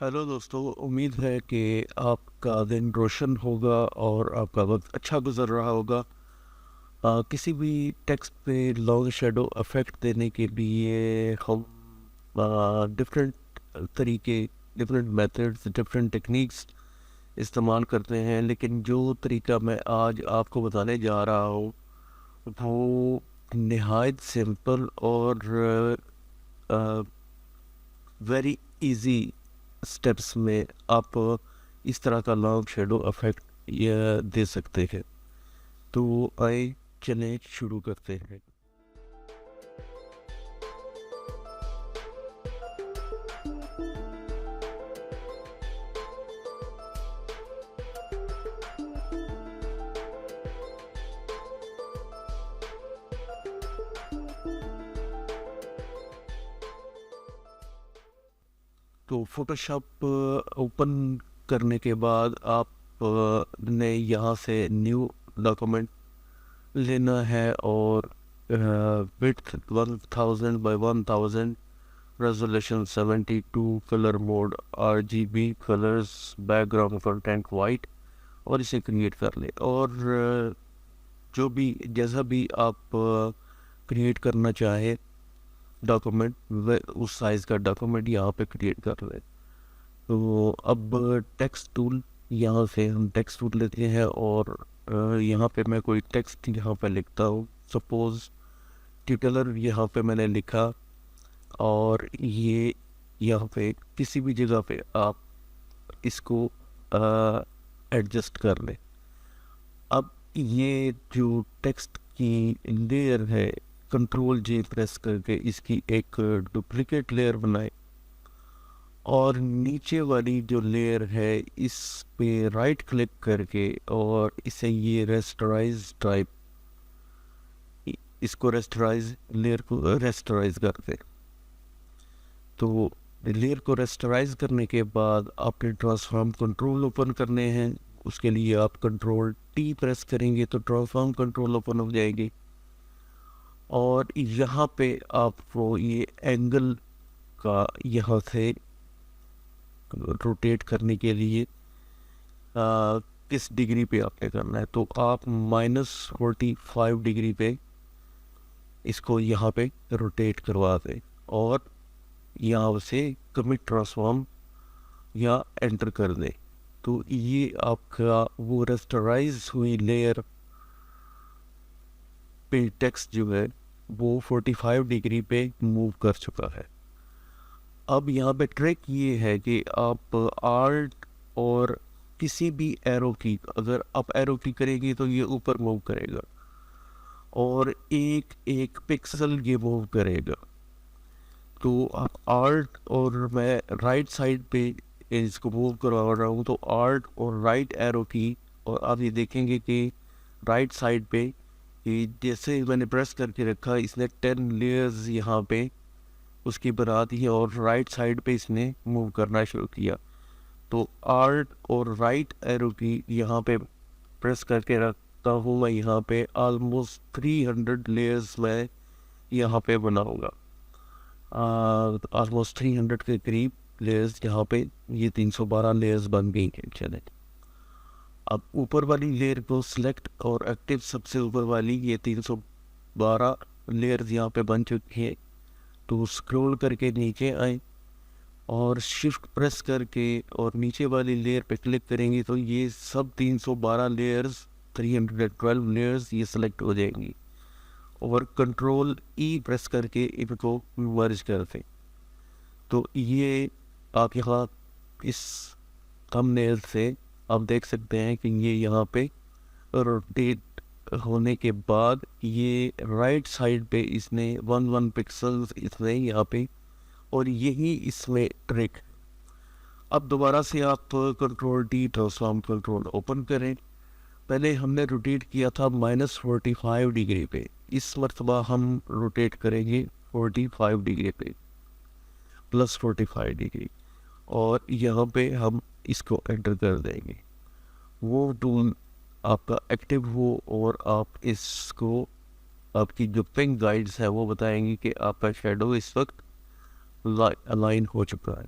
Hello दोस्तों, उम्मीद है कि आपका दिन रोशन होगा और आपका वक्त अच्छा गुजर रहा होगा। किसी भी टेक्स्ट पे लॉन्ग शेडो इफेक्ट देने के लिए हम डिफरेंट तरीके, डिफरेंट मेथड्स, डिफरेंट टेक्निक्स इस्तेमाल करते हैं, लेकिन जो तरीका मैं आज आपको बताने जा रहा हूँ वो नहायत सिंपल और वेरी इजी स्टेप्स में आप इस तरह का लॉन्ग शेडो इफेक्ट ये दे सकते हैं। तो आए चलें शुरू करते हैं। तो फोटोशॉप ओपन करने के बाद आप ने यहाँ से न्यू डॉक्यूमेंट लेना है और width 1000 by 1000, resolution 72, colour mode RGB, colours, background content white, और इसे क्रिएट कर ले। और जो भी जैसा भी आप क्रिएट करना चाहे डॉक्यूमेंट, वह उस साइज़ का डॉक्यूमेंट यहाँ पे क्रिएट कर ले। तो अब टेक्स्ट टूल, यहाँ से हम टेक्स्ट टूल लेते हैं और यहाँ पे मैं कोई टेक्स्ट यहाँ पे लिखता हूँ। सपोज़ ट्यूटलर यहाँ पे मैंने लिखा, और ये यहाँ पे किसी भी जगह पे आप इसको एडजस्ट कर लें। अब ये जो टेक्स्ट की लेयर है, Ctrl+J प्रेस करके इसकी एक डुप्लीकेट लेयर बनाए, और नीचे वाली जो लेयर है इस पे राइट क्लिक करके और इसे ये रेस्टराइज टाइप, इसको रेस्टराइज, लेयर को रेस्टराइज करते। तो लेयर को रेस्टराइज करने के बाद आपने ट्रांसफॉर्म कंट्रोल ओपन करने हैं। उसके लिए आप Ctrl+T प्रेस करेंगे तो ट्रांसफॉर्म कंट्रोल ओपन हो जाएगी, और यहाँ पे आपको ये एंगल का यहाँ से रोटेट करने के लिए किस डिग्री पे आपने करना है, तो आप -45 डिग्री पे इसको यहाँ पे रोटेट करवा दें और यहाँ से कमिट ट्रांसफॉर्म या एंटर कर दें। तो ये आपका वो रेस्टराइज हुई लेयर पे टेक्स्ट जो है वो 45 डिग्री पे मूव कर चुका है। अब यहाँ पे ट्रिक ये है कि आप आर्ट और किसी भी एरो की, अगर आप एरो की करेंगे तो ये ऊपर मूव करेगा और एक एक पिक्सल ये मूव करेगा। तो आप आर्ट, और मैं राइट साइड पे इसको मूव करवा रहा हूँ, तो आर्ट और राइट एरो की, और आप ये देखेंगे कि राइट साइड पे ये जैसे मैंने प्रेस करके रखा, इसने 10 लेयर्स यहाँ पे उसकी बना दी और राइट साइड पे इसने मूव करना शुरू किया। तो आर्ट और राइट एरो की यहाँ पे प्रेस करके रखता हूँ मैं, यहाँ पे ऑलमोस्ट 300 लेयर्स मैं यहाँ पे बनाऊँगा। ऑलमोस्ट 300 के करीब लेयर्स यहाँ पे, ये 312 लेयर्स बन गई हैं। चले, अब ऊपर वाली लेयर को सिलेक्ट, और एक्टिव सबसे ऊपर वाली ये 312 लेयर्स यहाँ पे बन चुकी है। तो स्क्रॉल करके नीचे आए और शिफ्ट प्रेस करके और नीचे वाली लेयर पे क्लिक करेंगे तो ये सब 312 लेयर्स, 312 लेयर्स ये सिलेक्ट हो जाएंगी, और Ctrl+E प्रेस करके इनको मर्ज कर दें। तो ये आप यहाँ इस थंबनेल से आप देख सकते हैं कि ये यहाँ पे रोटेट होने के बाद ये राइट साइड पे इसने 1 पिक्सल्स इसने यहाँ पे, और यही इसमें ट्रिक। अब दोबारा से आप Ctrl+T ट्रांसफॉर्म कंट्रोल ओपन करें। पहले हमने रोटेट किया था -45 डिग्री पे, इस मरतबा हम रोटेट करेंगे 45 डिग्री पे, +45 डिग्री, और यहाँ पे हम इसको एंटर कर देंगे। वो टूल आपका एक्टिव हो और आप इसको, आपकी जो पिंक गाइड्स है वो बताएंगी कि आपका शेडो इस वक्त अलाइन हो चुका है।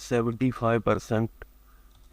75%